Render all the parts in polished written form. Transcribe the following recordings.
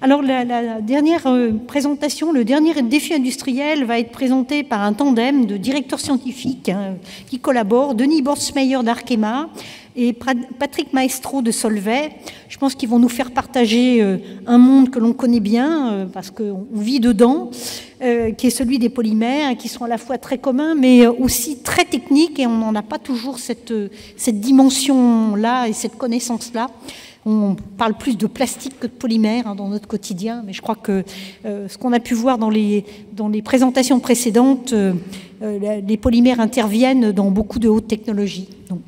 Alors la dernière présentation, le dernier défi industriel va être présenté par un tandem de directeurs scientifiques qui collaborent, Denis Bortsmeyer d'Arkema et Patrick Maestro de Solvay. Je pense qu'ils vont nous faire partager un monde que l'on connaît bien, parce qu'on vit dedans, qui est celui des polymères, qui sont à la fois très communs, mais aussi très techniques, et on n'en a pas toujours cette dimension-là et cette connaissance-là. On parle plus de plastique que de polymère dans notre quotidien, mais je crois que ce qu'on a pu voir dans les présentations précédentes, les polymères interviennent dans beaucoup de hautes technologies. Donc,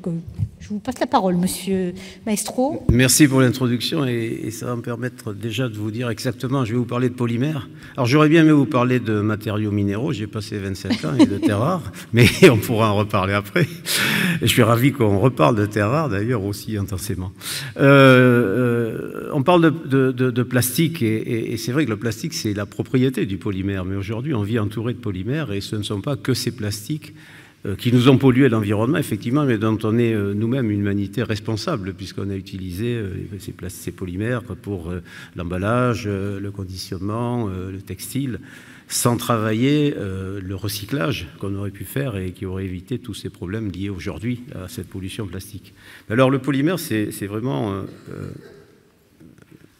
je vous passe la parole, Monsieur Maestro. Merci pour l'introduction et ça va me permettre déjà de vous dire exactement, je vais vous parler de polymères. Alors j'aurais bien aimé vous parler de matériaux minéraux, j'ai passé 25 ans et de terres rares, mais on pourra en reparler après. Et je suis ravi qu'on reparle de terres rares d'ailleurs aussi intensément. On parle de plastique et c'est vrai que le plastique c'est la propriété du polymère, mais aujourd'hui on vit entouré de polymères et ce ne sont pas que ces plastiques qui nous ont pollué l'environnement, effectivement, mais dont on est nous-mêmes une humanité responsable, puisqu'on a utilisé ces polymères pour l'emballage, le conditionnement, le textile, sans travailler le recyclage qu'on aurait pu faire et qui aurait évité tous ces problèmes liés aujourd'hui à cette pollution plastique. Alors le polymère, c'est vraiment...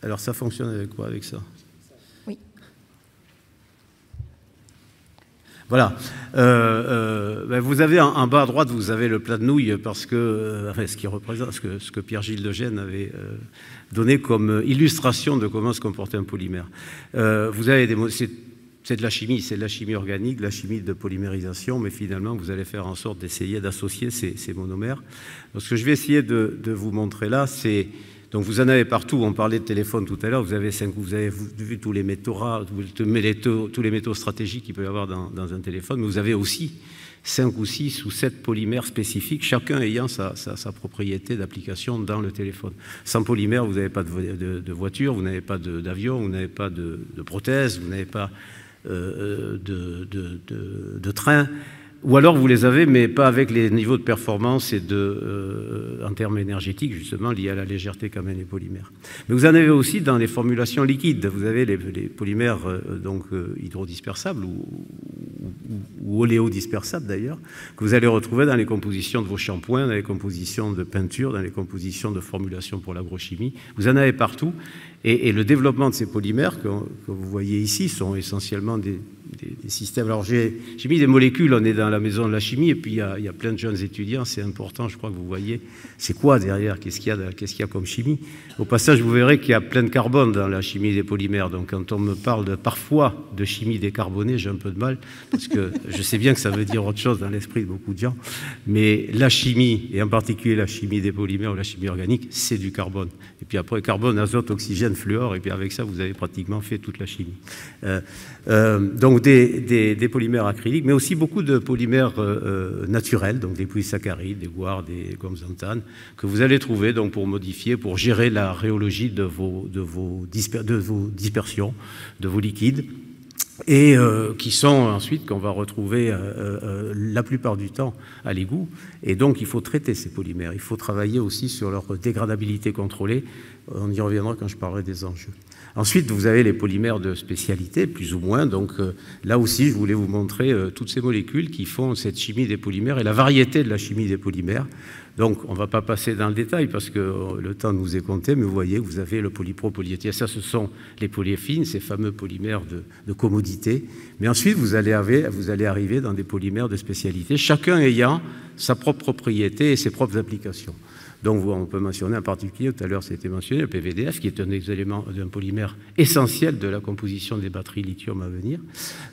alors ça fonctionne avec quoi, avec ça ? Voilà. Vous avez en bas à droite, vous avez le plat de nouilles parce que, enfin, ce qui représente ce que Pierre-Gilles de Gênes avait donné comme illustration de comment se comportait un polymère. Vous avez c'est de la chimie organique, de la chimie de polymérisation, mais finalement, vous allez faire en sorte d'essayer d'associer ces monomères. Donc, ce que je vais essayer de vous montrer là, c'est... Donc vous en avez partout, on parlait de téléphone tout à l'heure, vous avez vu tous les métaux rares, tous les métaux stratégiques qu'il peut y avoir dans un téléphone, mais vous avez aussi 5 ou 6 ou 7 polymères spécifiques, chacun ayant sa propriété d'application dans le téléphone. Sans polymère, vous n'avez pas de voiture, vous n'avez pas d'avion, vous n'avez pas de prothèse, vous n'avez pas de train. Ou alors vous les avez, mais pas avec les niveaux de performance et en termes énergétiques, justement, liés à la légèreté qu'a les polymères. Mais vous en avez aussi dans les formulations liquides. Vous avez les polymères hydrodispersables ou oléodispersables d'ailleurs, que vous allez retrouver dans les compositions de vos shampoings, dans les compositions de peinture, dans les compositions de formulations pour l'agrochimie. Vous en avez partout. Et le développement de ces polymères que vous voyez ici sont essentiellement des systèmes. Alors j'ai mis des molécules, on est dans la maison de la chimie, et puis il y a plein de jeunes étudiants, c'est important, je crois que vous voyez, c'est quoi derrière, qu'est-ce qu'il y a comme chimie. Au passage, vous verrez qu'il y a plein de carbone dans la chimie des polymères, donc quand on me parle parfois de chimie décarbonée, j'ai un peu de mal, parce que je sais bien que ça veut dire autre chose dans l'esprit de beaucoup de gens, mais la chimie, et en particulier la chimie des polymères ou la chimie organique, c'est du carbone. Et puis après, carbone, azote, oxygène, fluor, et puis avec ça, vous avez pratiquement fait toute la chimie. Donc des polymères acryliques, mais aussi beaucoup de polymères naturels, donc des polysaccharides, des guares, des gommes xanthane, que vous allez trouver donc, pour modifier, pour gérer la rhéologie de vos dispersions, de vos liquides, et qui sont ensuite qu'on va retrouver la plupart du temps à l'égout. Et donc il faut traiter ces polymères, il faut travailler aussi sur leur dégradabilité contrôlée. On y reviendra quand je parlerai des enjeux. Ensuite, vous avez les polymères de spécialité, plus ou moins. Donc là aussi, je voulais vous montrer toutes ces molécules qui font cette chimie des polymères et la variété de la chimie des polymères. Donc, on ne va pas passer dans le détail parce que le temps nous est compté, mais vous voyez que vous avez le polypro-polyéthylène. Ça, ce sont les polyéphines, ces fameux polymères de commodité. Mais ensuite, vous allez arriver dans des polymères de spécialité, chacun ayant sa propre propriété et ses propres applications. Donc, on peut mentionner en particulier, tout à l'heure, ça a été mentionné, le PVDF, qui est un élément d'un polymère essentiel de la composition des batteries lithium à venir.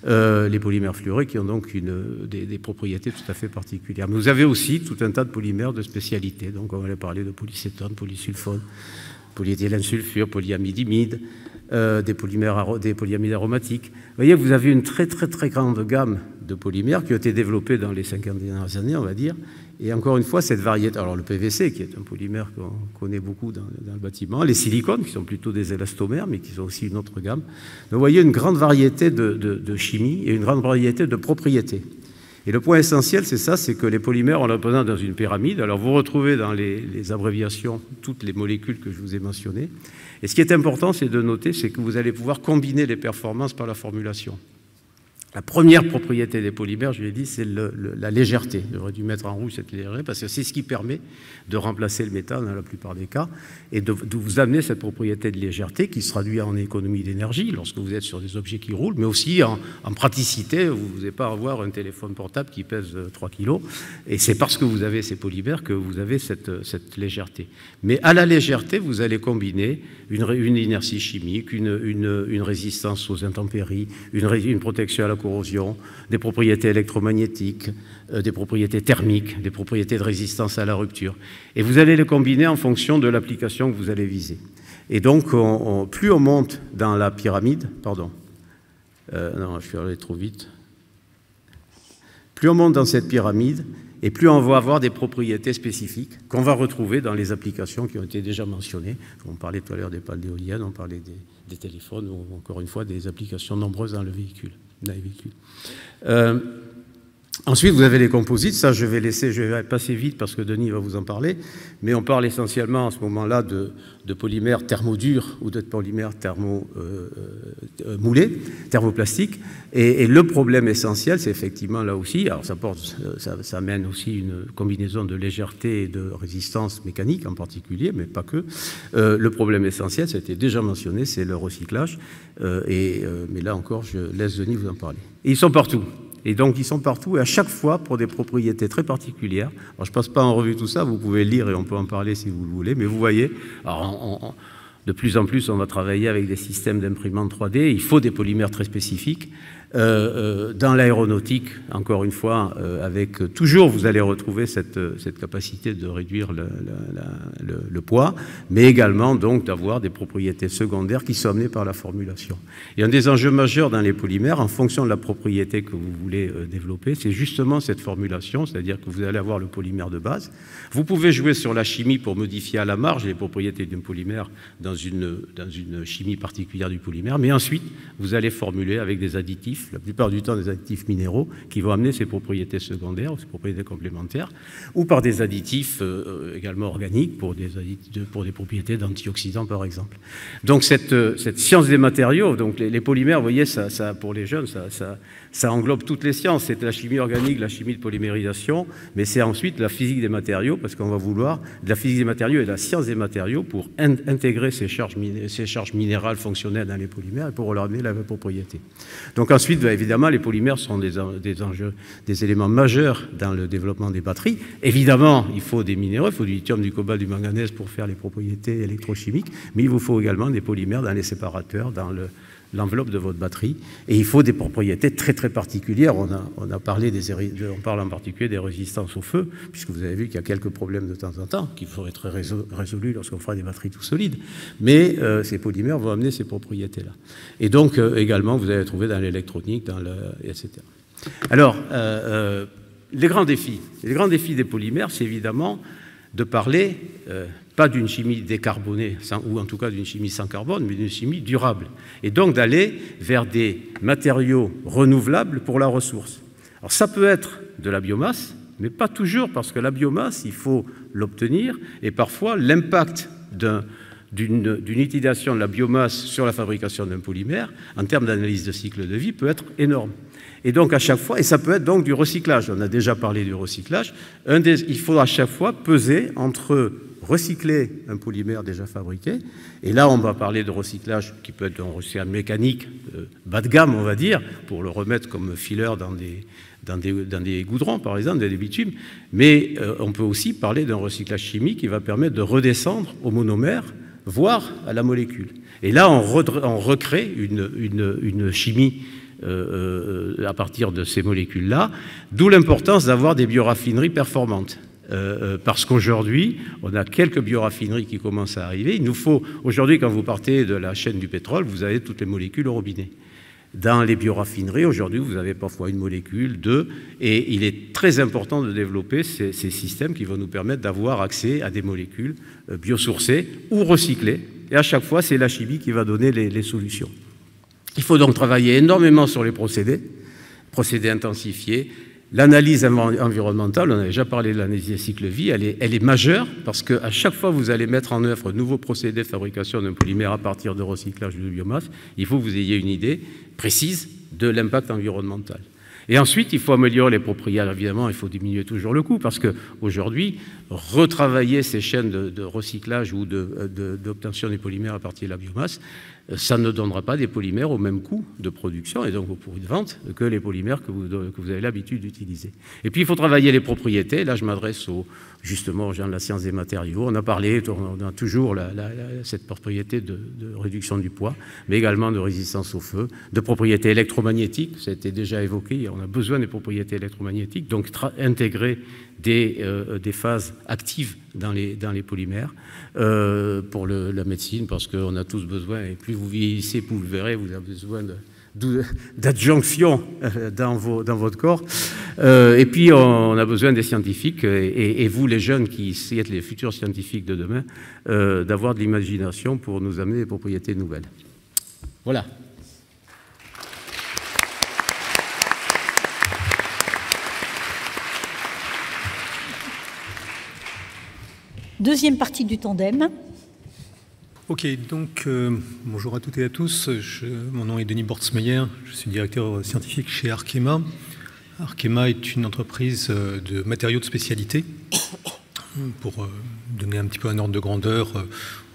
Les polymères fluorés qui ont donc des propriétés tout à fait particulières. Mais vous avez aussi tout un tas de polymères de spécialité. Donc, on va parler de polycétone, polysulfone, polyéthylène sulfure, polyamidimide, des polyamides aromatiques. Vous voyez, vous avez une très grande gamme de polymères qui ont été développés dans les 50 dernières années, on va dire. Et encore une fois, cette variété, alors le PVC, qui est un polymère qu'on connaît beaucoup dans le bâtiment, les silicones, qui sont plutôt des élastomères, mais qui sont aussi une autre gamme. Donc, vous voyez une grande variété de chimie et une grande variété de propriétés. Et le point essentiel, c'est ça, c'est que les polymères, on les représente dans une pyramide. Alors vous retrouvez dans les abréviations toutes les molécules que je vous ai mentionnées. Et ce qui est important, c'est de noter, c'est que vous allez pouvoir combiner les performances par la formulation. La première propriété des polymères, je l'ai dit, c'est la légèreté. J'aurais dû mettre en rouge cette légèreté parce que c'est ce qui permet de remplacer le métal dans la plupart des cas et de vous amener cette propriété de légèreté qui se traduit en économie d'énergie lorsque vous êtes sur des objets qui roulent, mais aussi en praticité. Vous n'avez pas à avoir un téléphone portable qui pèse 3 kg et c'est parce que vous avez ces polymères que vous avez cette légèreté. Mais à la légèreté, vous allez combiner une inertie chimique, une résistance aux intempéries, une protection à la corrosion, des propriétés électromagnétiques, des propriétés thermiques, des propriétés de résistance à la rupture. Et vous allez les combiner en fonction de l'application que vous allez viser. Et donc, plus on monte dans la pyramide, pardon, non, je suis allé trop vite. Plus on monte dans cette pyramide, et plus on va avoir des propriétés spécifiques qu'on va retrouver dans les applications qui ont été déjà mentionnées. On parlait tout à l'heure des pales d'éoliennes, on parlait des téléphones, ou encore une fois des applications nombreuses dans le véhicule. Ensuite, vous avez les composites. Ça, je vais passer vite parce que Denis va vous en parler. Mais on parle essentiellement à ce moment-là de polymères thermodurs ou de polymères moulés, thermoplastiques. Et le problème essentiel, c'est effectivement là aussi, alors ça amène aussi une combinaison de légèreté et de résistance mécanique en particulier, mais pas que. Le problème essentiel, ça a été déjà mentionné, c'est le recyclage. Mais là encore, je laisse Denis vous en parler. Et ils sont partout. Et donc, ils sont partout, et à chaque fois, pour des propriétés très particulières. Alors, je ne passe pas en revue tout ça, vous pouvez le lire et on peut en parler si vous le voulez, mais vous voyez, alors, de plus en plus, on va travailler avec des systèmes d'imprimante 3D, il faut des polymères très spécifiques. Dans l'aéronautique, encore une fois, avec toujours, vous allez retrouver cette capacité de réduire le poids, mais également donc d'avoir des propriétés secondaires qui sont amenées par la formulation. Et un des enjeux majeurs dans les polymères, en fonction de la propriété que vous voulez développer, c'est justement cette formulation, c'est-à-dire que vous allez avoir le polymère de base. Vous pouvez jouer sur la chimie pour modifier à la marge les propriétés d'un polymère dans une chimie particulière du polymère, mais ensuite, vous allez formuler avec des additifs, la plupart du temps des additifs minéraux, qui vont amener ces propriétés secondaires, ou ces propriétés complémentaires, ou par des additifs également organiques, pour des propriétés d'antioxydants, par exemple. Donc cette science des matériaux, donc les polymères, vous voyez, ça, pour les jeunes, ça englobe toutes les sciences. C'est la chimie organique, la chimie de polymérisation, mais c'est ensuite la physique des matériaux, parce qu'on va vouloir de la physique des matériaux et de la science des matériaux pour intégrer ces charges minérales fonctionnelles dans les polymères et pour leur amener la propriété. Donc ensuite, évidemment, les polymères sont des enjeux, des éléments majeurs dans le développement des batteries. Évidemment, il faut des minéraux, il faut du lithium, du cobalt, du manganèse pour faire les propriétés électrochimiques, mais il vous faut également des polymères dans les séparateurs, dans l'enveloppe de votre batterie. Et il faut des propriétés très très particulières. On parle en particulier des résistances au feu, puisque vous avez vu qu'il y a quelques problèmes de temps en temps qui pourraient être résolus lorsqu'on fera des batteries tout solides. Mais ces polymères vont amener ces propriétés-là. Et donc également, vous allez trouver dans l'électronique, etc. Alors, les grands défis des polymères, c'est évidemment de parler pas d'une chimie décarbonée, ou en tout cas d'une chimie sans carbone, mais d'une chimie durable. Et donc d'aller vers des matériaux renouvelables pour la ressource. Alors ça peut être de la biomasse, mais pas toujours, parce que la biomasse, il faut l'obtenir, et parfois l'impact d'une utilisation de la biomasse sur la fabrication d'un polymère, en termes d'analyse de cycle de vie, peut être énorme. Et donc à chaque fois, et ça peut être donc du recyclage, on a déjà parlé du recyclage, il faut à chaque fois peser entre recycler un polymère déjà fabriqué, et là on va parler de recyclage qui peut être un recyclage mécanique bas de gamme, on va dire, pour le remettre comme filler dans des goudrons par exemple, dans des bitumes, mais on peut aussi parler d'un recyclage chimique qui va permettre de redescendre au monomère, voire à la molécule. Et là on recrée une chimie à partir de ces molécules-là, d'où l'importance d'avoir des bioraffineries performantes. Parce qu'aujourd'hui, on a quelques bioraffineries qui commencent à arriver. Il nous faut, aujourd'hui, quand vous partez de la chaîne du pétrole, vous avez toutes les molécules au robinet. Dans les bioraffineries, aujourd'hui, vous avez parfois une molécule, deux, et il est très important de développer ces systèmes qui vont nous permettre d'avoir accès à des molécules biosourcées ou recyclées. Et à chaque fois, c'est la chimie qui va donner les solutions. Il faut donc travailler énormément sur les procédés intensifiés, L'analyse environnementale, on a déjà parlé de l'analyse des cycles de vie, elle est majeure parce qu'à chaque fois que vous allez mettre en œuvre un nouveau procédé de fabrication d'un polymère à partir de recyclage de biomasse, il faut que vous ayez une idée précise de l'impact environnemental. Et ensuite, il faut améliorer les propriétés. Évidemment, il faut diminuer toujours le coût parce qu'aujourd'hui, retravailler ces chaînes de recyclage ou d'obtention des polymères à partir de la biomasse, ça ne donnera pas des polymères au même coût de production et donc au prix de vente que les polymères que vous avez l'habitude d'utiliser. Et puis, il faut travailler les propriétés. Là, je m'adresse justement aux gens de la science des matériaux. On a parlé, on a toujours cette propriété de réduction du poids, mais également de résistance au feu, de propriétés électromagnétiques. Ça a été déjà évoqué. On a besoin des propriétés électromagnétiques, donc intégrer des phases actives dans les polymères pour la médecine, parce qu'on a tous besoin, et plus vous vieillissez, plus vous le verrez, vous avez besoin d'adjonction dans votre corps. Et puis, on a besoin des scientifiques, et vous, les jeunes qui êtes les futurs scientifiques de demain, d'avoir de l'imagination pour nous amener des propriétés nouvelles. Voilà. Deuxième partie du tandem. Ok, donc bonjour à toutes et à tous. Mon nom est Denis Bortsmeyer, je suis directeur scientifique chez Arkema. Arkema est une entreprise de matériaux de spécialité. Pour donner un petit peu un ordre de grandeur,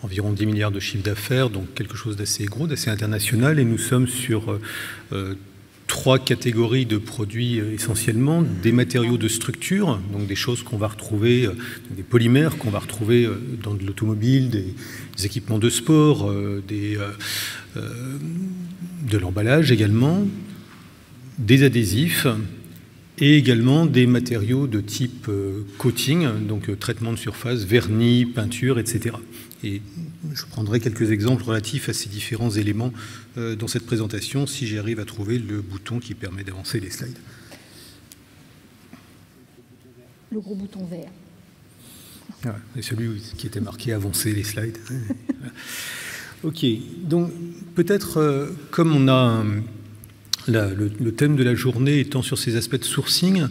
environ 10 milliards de chiffre d'affaires, donc quelque chose d'assez gros, d'assez international. Et nous sommes sur 3 catégories de produits essentiellement, des matériaux de structure, donc des choses qu'on va retrouver, des polymères qu'on va retrouver dans de l'automobile, des équipements de sport, de l'emballage également, des adhésifs et également des matériaux de type coating, donc traitement de surface, vernis, peinture, etc. Et je prendrai quelques exemples relatifs à ces différents éléments dans cette présentation, si j'arrive à trouver le bouton qui permet d'avancer les slides. Le gros bouton vert. Ah, c'est celui qui était marqué « Avancer les slides ». Ok, donc peut-être comme on a le thème de la journée étant sur ces aspects de sourcing,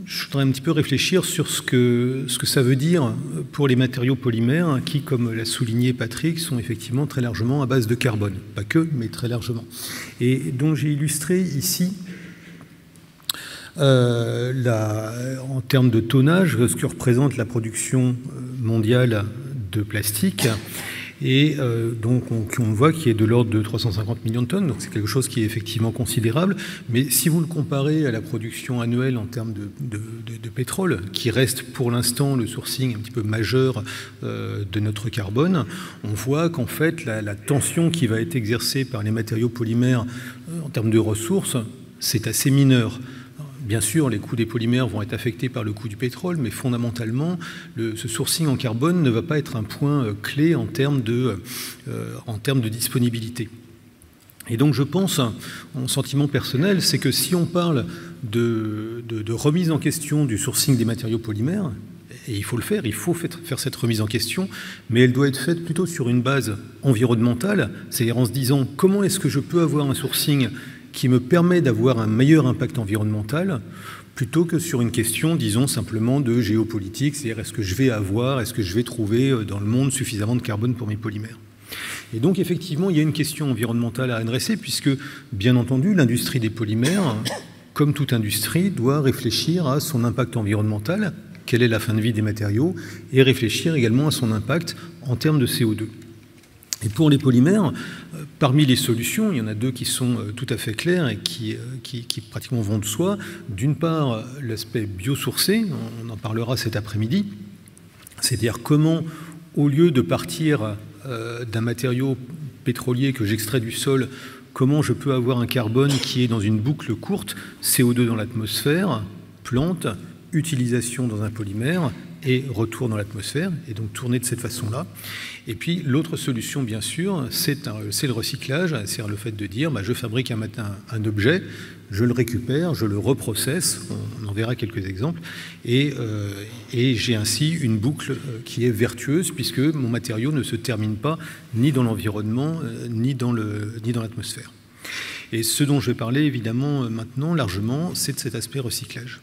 je voudrais un petit peu réfléchir sur ce que ça veut dire pour les matériaux polymères qui, comme l'a souligné Patrick, sont effectivement très largement à base de carbone. Pas que, mais très largement. Et donc j'ai illustré ici, en termes de tonnage, ce que représente la production mondiale de plastique. Et donc on voit qu'il est de l'ordre de 350 millions de tonnes, donc c'est quelque chose qui est effectivement considérable. Mais si vous le comparez à la production annuelle en termes de pétrole, qui reste pour l'instant le sourcing un petit peu majeur de notre carbone, on voit qu'en fait la tension qui va être exercée par les matériaux polymères en termes de ressources, c'est assez mineur. Bien sûr, les coûts des polymères vont être affectés par le coût du pétrole, mais fondamentalement, ce sourcing en carbone ne va pas être un point clé en termes de disponibilité. Et donc je pense, mon sentiment personnel, c'est que si on parle de remise en question du sourcing des matériaux polymères, et il faut le faire, il faut faire cette remise en question, mais elle doit être faite plutôt sur une base environnementale, c'est-à-dire en se disant comment est-ce que je peux avoir un sourcing qui me permet d'avoir un meilleur impact environnemental, plutôt que sur une question, disons, simplement de géopolitique, c'est-à-dire est-ce que je vais trouver dans le monde suffisamment de carbone pour mes polymères. Et donc, effectivement, il y a une question environnementale à adresser, puisque, bien entendu, l'industrie des polymères, comme toute industrie, doit réfléchir à son impact environnemental, quelle est la fin de vie des matériaux, et réfléchir également à son impact en termes de CO2. Et pour les polymères, parmi les solutions, il y en a 2 qui sont tout à fait claires et qui pratiquement vont de soi. D'une part, l'aspect biosourcé, on en parlera cet après-midi, c'est-à-dire comment, au lieu de partir d'un matériau pétrolier que j'extrais du sol, comment je peux avoir un carbone qui est dans une boucle courte, CO2 dans l'atmosphère, plante, utilisation dans un polymère et retour dans l'atmosphère, et donc tourner de cette façon-là. Et puis l'autre solution, bien sûr, c'est le recyclage, c'est le fait de dire je fabrique un objet, je le récupère, je le reprocesse, on en verra quelques exemples, et j'ai ainsi une boucle qui est vertueuse, puisque mon matériau ne se termine pas ni dans l'environnement, ni dans l'atmosphère. Et ce dont je vais parler évidemment maintenant largement, c'est de cet aspect recyclage.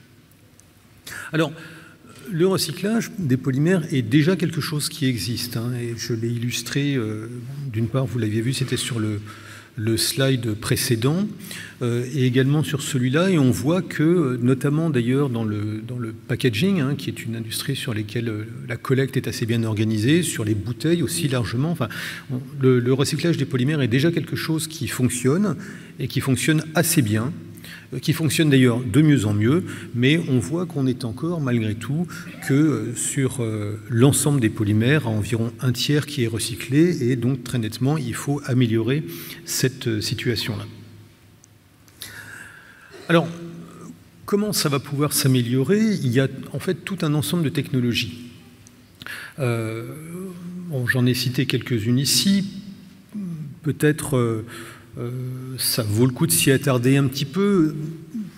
Alors, le recyclage des polymères est déjà quelque chose qui existe, hein, et je l'ai illustré, d'une part, vous l'aviez vu, c'était sur le slide précédent, et également sur celui-là, et on voit que, notamment d'ailleurs dans le packaging, hein, qui est une industrie sur laquelle la collecte est assez bien organisée, sur les bouteilles aussi largement, enfin, le recyclage des polymères est déjà quelque chose qui fonctionne, et qui fonctionne assez bien, qui fonctionne d'ailleurs de mieux en mieux, mais on voit qu'on est encore, malgré tout, que sur l'ensemble des polymères, à environ un tiers qui est recyclé, et donc très nettement, il faut améliorer cette situation-là. Alors, comment ça va pouvoir s'améliorer? Il y a en fait tout un ensemble de technologies. Bon, j'en ai cité quelques-unes ici, peut-être... ça vaut le coup de s'y attarder un petit peu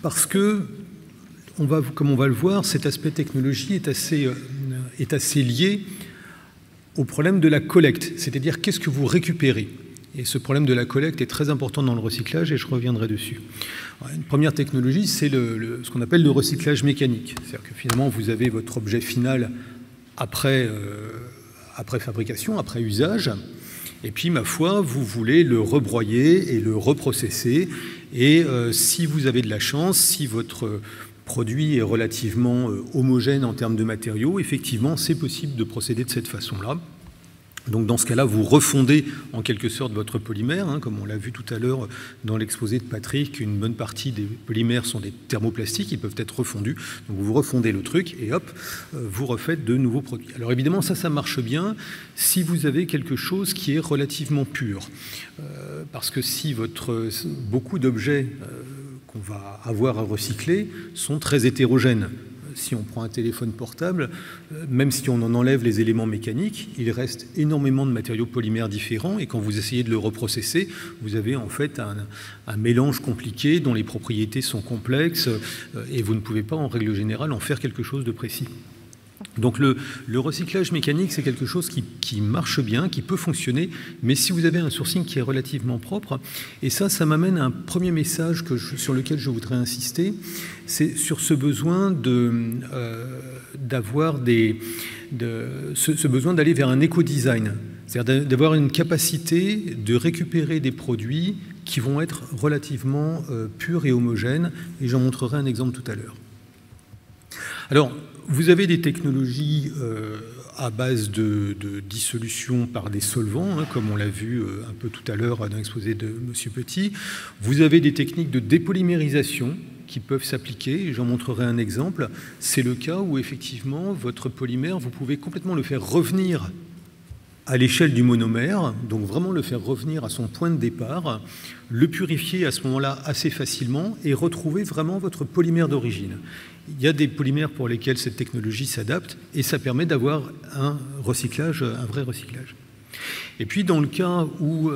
parce que, comme on va le voir, cet aspect technologie est assez lié au problème de la collecte, c'est-à-dire qu'est-ce que vous récupérez. Et ce problème de la collecte est très important dans le recyclage et je reviendrai dessus. Alors, une première technologie, c'est ce qu'on appelle le recyclage mécanique. C'est-à-dire que finalement, vous avez votre objet final après fabrication, après usage. Et puis, ma foi, vous voulez le rebroyer et le reprocesser. Et si vous avez de la chance, si votre produit est relativement homogène en termes de matériaux, effectivement, c'est possible de procéder de cette façon-là. Donc dans ce cas-là, vous refondez en quelque sorte votre polymère, hein, comme on l'a vu tout à l'heure dans l'exposé de Patrick, une bonne partie des polymères sont des thermoplastiques, ils peuvent être refondus. Donc vous refondez le truc et hop, vous refaites de nouveaux produits. Alors évidemment, ça marche bien si vous avez quelque chose qui est relativement pur. Parce que si beaucoup d'objets qu'on va avoir à recycler sont très hétérogènes. Si on prend un téléphone portable, même si on en enlève les éléments mécaniques, il reste énormément de matériaux polymères différents et quand vous essayez de le reprocesser, vous avez en fait un mélange compliqué dont les propriétés sont complexes et vous ne pouvez pas en règle générale en faire quelque chose de précis. Donc le recyclage mécanique, c'est quelque chose qui marche bien, qui peut fonctionner, mais si vous avez un sourcing qui est relativement propre, et ça m'amène à un premier message sur lequel je voudrais insister, c'est sur ce besoin ce besoin d'aller vers un éco-design, c'est-à-dire d'avoir une capacité de récupérer des produits qui vont être relativement purs et homogènes, et j'en montrerai un exemple tout à l'heure. Alors, vous avez des technologies à base de dissolution par des solvants, hein, comme on l'a vu un peu tout à l'heure dans l'exposé de M. Petit. Vous avez des techniques de dépolymérisation qui peuvent s'appliquer. J'en montrerai un exemple. C'est le cas où, effectivement, votre polymère, vous pouvez complètement le faire revenir à l'échelle du monomère, donc vraiment le faire revenir à son point de départ, le purifier à ce moment-là assez facilement et retrouver vraiment votre polymère d'origine. Il y a des polymères pour lesquels cette technologie s'adapte et ça permet d'avoir un vrai recyclage. Et puis dans le cas où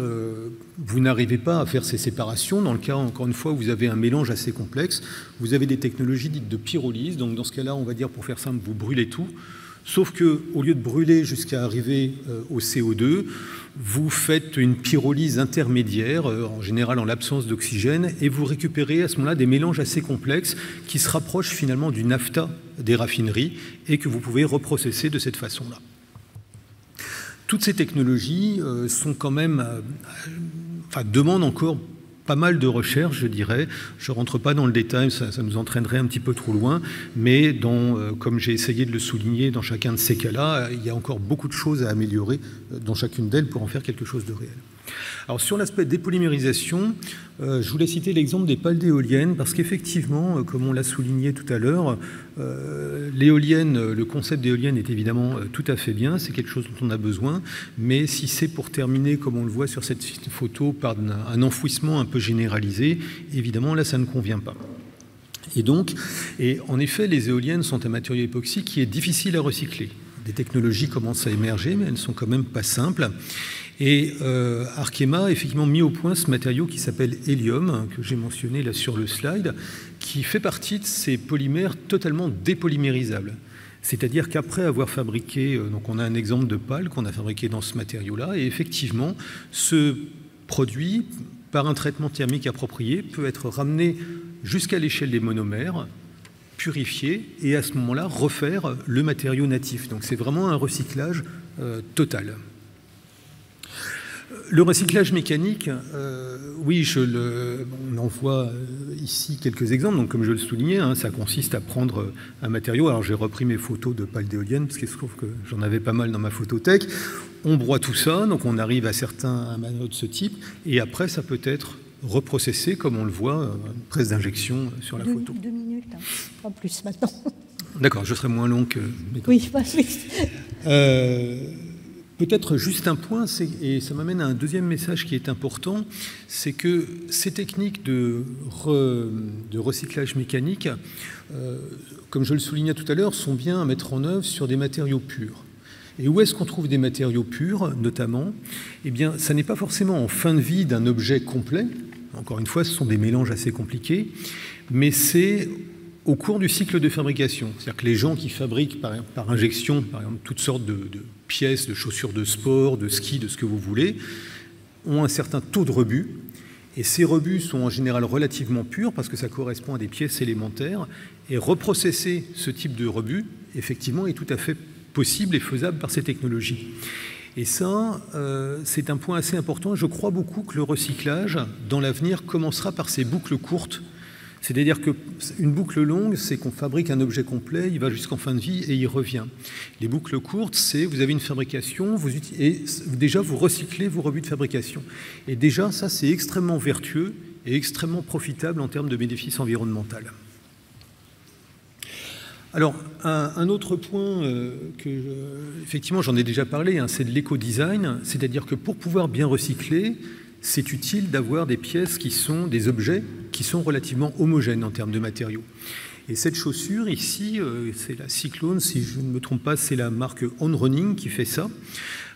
vous n'arrivez pas à faire ces séparations, dans le cas encore une fois où vous avez un mélange assez complexe, vous avez des technologies dites de pyrolyse, donc dans ce cas-là on va dire pour faire simple, vous brûlez tout, sauf qu'au lieu de brûler jusqu'à arriver au CO2, vous faites une pyrolyse intermédiaire, en général en l'absence d'oxygène, et vous récupérez à ce moment-là des mélanges assez complexes qui se rapprochent finalement du naphta des raffineries et que vous pouvez reprocesser de cette façon-là. Toutes ces technologies sont quand même, demandent encore pas mal de recherche, je dirais. Je ne rentre pas dans le détail, ça nous entraînerait un petit peu trop loin, mais comme j'ai essayé de le souligner dans chacun de ces cas-là, il y a encore beaucoup de choses à améliorer dans chacune d'elles pour en faire quelque chose de réel. Alors sur l'aspect dépolymérisation, je voulais citer l'exemple des pales d'éoliennes, parce qu'effectivement, comme on l'a souligné tout à l'heure, l'éolienne, le concept d'éolienne est évidemment tout à fait bien, c'est quelque chose dont on a besoin, mais si c'est pour terminer, comme on le voit sur cette photo, par un enfouissement un peu généralisé, évidemment là ça ne convient pas. Et en effet, les éoliennes sont un matériau époxy qui est difficile à recycler. Des technologies commencent à émerger, mais elles ne sont quand même pas simples. Et Arkema a effectivement mis au point ce matériau qui s'appelle Hélium, que j'ai mentionné là sur le slide, qui fait partie de ces polymères totalement dépolymérisables. C'est-à-dire qu'après avoir fabriqué, donc on a un exemple de pale qu'on a fabriqué dans ce matériau-là, et effectivement, ce produit par un traitement thermique approprié, peut être ramené jusqu'à l'échelle des monomères, purifié, et à ce moment-là, refaire le matériau natif. Donc c'est vraiment un recyclage total. Le recyclage mécanique, oui, on en voit ici quelques exemples. Donc, comme je le soulignais, ça consiste à prendre un matériau. Alors, j'ai repris mes photos de pales d'éoliennes, parce qu'il se trouve que j'en avais pas mal dans ma photothèque. On broie tout ça, donc on arrive à un matériau de ce type. Et après, ça peut être reprocessé, comme on le voit, une presse d'injection sur la photo. 2 minutes, pas plus maintenant. D'accord, je serai moins long que... Oui, pas plus. Peut-être juste un point, et ça m'amène à un deuxième message qui est important, c'est que ces techniques de recyclage mécanique, comme je le soulignais tout à l'heure, sont bien à mettre en œuvre sur des matériaux purs. Et où est-ce qu'on trouve des matériaux purs, notamment? Eh bien, ça n'est pas forcément en fin de vie d'un objet complet. Encore une fois, ce sont des mélanges assez compliqués, mais c'est au cours du cycle de fabrication. C'est-à-dire que les gens qui fabriquent par injection, par exemple, toutes sortes de pièces, de chaussures de sport, de ski, de ce que vous voulez, ont un certain taux de rebut. Et ces rebuts sont en général relativement purs parce que ça correspond à des pièces élémentaires. Et reprocesser ce type de rebut, effectivement, est tout à fait possible et faisable par ces technologies. Et ça, c'est un point assez important. Je crois beaucoup que le recyclage, dans l'avenir, commencera par ces boucles courtes. C'est-à-dire qu'une boucle longue, c'est qu'on fabrique un objet complet, il va jusqu'en fin de vie et il revient. Les boucles courtes, c'est vous avez une fabrication, et déjà vous recyclez vos rebuts de fabrication. Et déjà, ça, c'est extrêmement vertueux et extrêmement profitable en termes de bénéfices environnementaux. Alors, un autre point effectivement, j'en ai déjà parlé, c'est de l'éco-design, c'est-à-dire que pour pouvoir bien recycler, c'est utile d'avoir des pièces qui sont des objets qui sont relativement homogènes en termes de matériaux. Et cette chaussure ici, c'est la Cyclone, si je ne me trompe pas, c'est la marque On Running qui fait ça,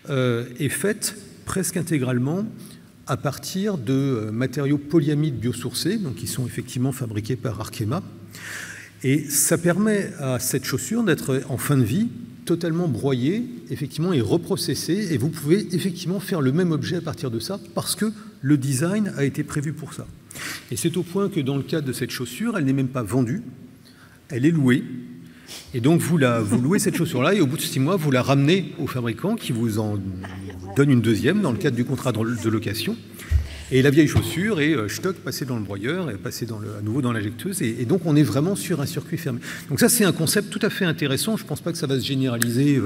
est faite presque intégralement à partir de matériaux polyamides biosourcés, donc qui sont effectivement fabriqués par Arkema. Et ça permet à cette chaussure d'être en fin de vie totalement broyée, effectivement, et reprocessée, et vous pouvez effectivement faire le même objet à partir de ça, parce que le design a été prévu pour ça. Et c'est au point que dans le cadre de cette chaussure, elle n'est même pas vendue, elle est louée, et donc vous louez cette chaussure-là, et au bout de 6 mois, vous la ramenez au fabricant qui vous en donne une deuxième dans le cadre du contrat de location. Et la vieille chaussure est passée dans le broyeur et passée à nouveau dans l'injecteuse. Et donc, on est vraiment sur un circuit fermé. Donc ça, c'est un concept tout à fait intéressant. Je ne pense pas que ça va se généraliser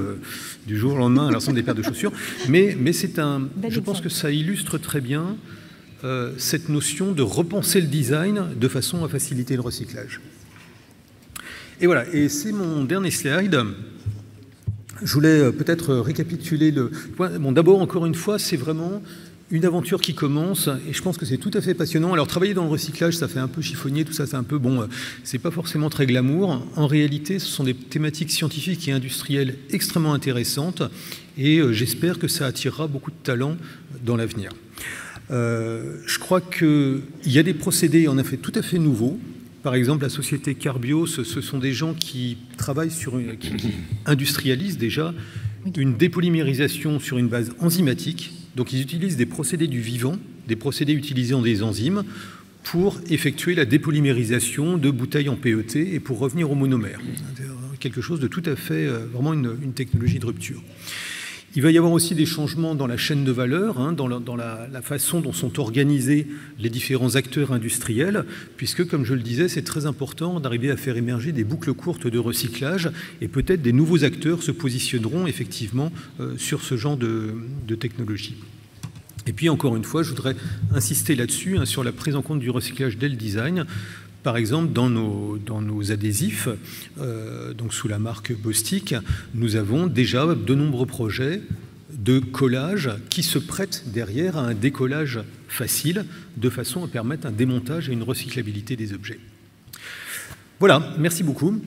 du jour au lendemain à l'ensemble des paires de chaussures. Mais je pense que ça illustre très bien cette notion de repenser le design de façon à faciliter le recyclage. Et voilà, et c'est mon dernier slide. Je voulais peut-être récapituler le point. Bon, d'abord, encore une fois, c'est vraiment une aventure qui commence, et je pense que c'est tout à fait passionnant. Alors, travailler dans le recyclage, ça fait un peu chiffonnier, tout ça, c'est un peu, bon, c'est pas forcément très glamour. En réalité, ce sont des thématiques scientifiques et industrielles extrêmement intéressantes, et j'espère que ça attirera beaucoup de talents dans l'avenir. Je crois qu'il y a des procédés, en effet, tout à fait nouveaux. Par exemple, la société Carbios, ce sont des gens qui travaillent qui industrialisent déjà une dépolymérisation sur une base enzymatique. Donc, ils utilisent des procédés du vivant, des procédés utilisant des enzymes pour effectuer la dépolymérisation de bouteilles en PET et pour revenir au monomère. C'est quelque chose de tout à fait, vraiment une technologie de rupture. Il va y avoir aussi des changements dans la chaîne de valeur, dans la façon dont sont organisés les différents acteurs industriels, puisque, comme je le disais, c'est très important d'arriver à faire émerger des boucles courtes de recyclage, et peut-être des nouveaux acteurs se positionneront effectivement sur ce genre de technologie. Et puis, encore une fois, je voudrais insister là-dessus, sur la prise en compte du recyclage dès le design. Par exemple, dans nos adhésifs, donc sous la marque Bostik, nous avons déjà de nombreux projets de collage qui se prêtent derrière à un décollage facile, de façon à permettre un démontage et une recyclabilité des objets. Voilà, merci beaucoup.